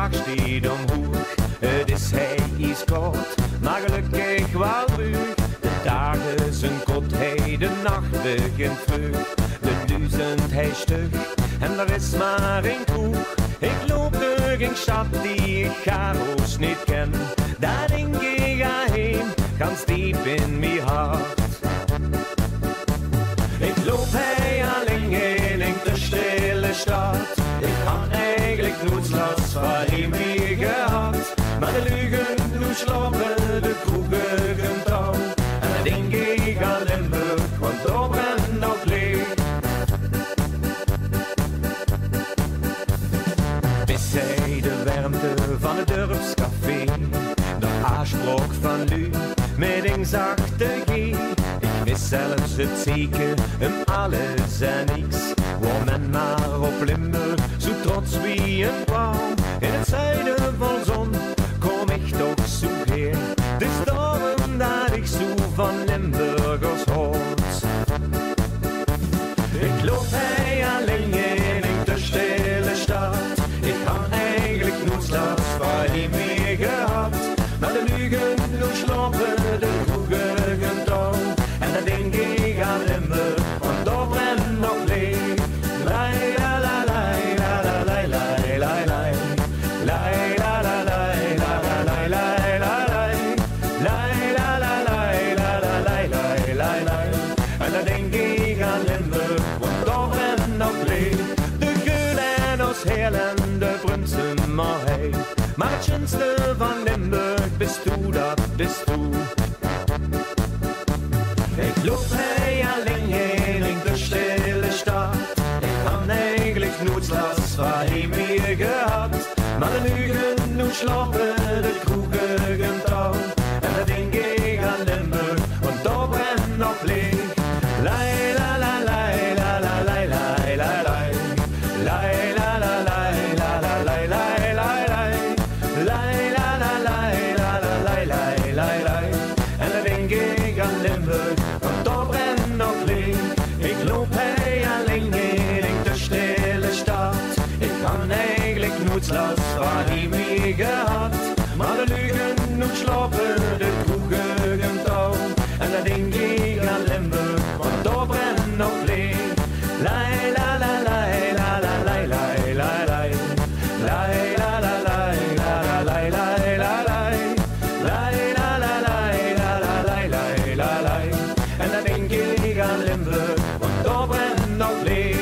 dag steed omhoog. Het is hij is koud, maar gelukkig wel ruig. De dagen zijn kort, hij de nacht begint vlug. De duizend hij stug, en er is maar één kroeg. Ik loop door een stad die ik garoos niet ken. Daar denk ik ga heen, ganz diep in mijn hart. Ik loop hij alleen in de stille stad. Ik had eigenlijk nooit last van hem meer gehad. Maar de lugen nu slapen de kroegen touw. En dan denk ik aan Limburg, want daar brennt nog licht. Bis hij de warmte van het dorpscafé, de aarsblok van Lu, met een zachte G. Ik wist zelfs het zeker, alles en niks. Waar men maar op Limburg zo trots wie een pauw. In het zuiden vol zon kom ik toch zo heer. Dus daarom dat ik zo van Limburgers hoort. Ik loop hij alleen in de stille stad. Ik had eigenlijk nooit last van hem meer gehad. Maar de lugen nu slopen de kroegen touw. En dan denk ik aan Limburg, want daar brennt nog leeg. Lai la la lai la la lai lai lai lai. Lai la la lai la la lai lai lai lai. Lai la la lai la la lai lai lai lai. En dan denk ik aan Limburg, want daar brennt nog leeg. De geul en ons heel en de brunsen maar hij. Maar het schönste van Limburg bist du, dat bist du. Ik loop hij alleen in de stille stad. Ik had eigenlijk nooit last van hem meer gehad. Maar de lugen nu slapen de kroegen touw. En dan denk ik aan Limburg, want daar brennt nog licht. Lai la la lai la la lai lai lai lai. Lai la la lai la la lai lai lai lai. Lai la la lai la la lai lai lai lai. En dan denk ik aan Limburg, want daar brennt nog licht. Ik loop hij alleen in de stille stad. Ik had eigenlijk nooit last van hem meer gehad. Maar de lugen nu slapen de kroegen touw. En dan denk ik aan Limburg, want daar brennt nog licht. Lai la la lai la la lai lai lai lai. Lai la la lai la la lai lai lai lai. Lai la la lai la la lai lai lai lai. En dan denk ik aan Limburg, want daar brennt nog licht.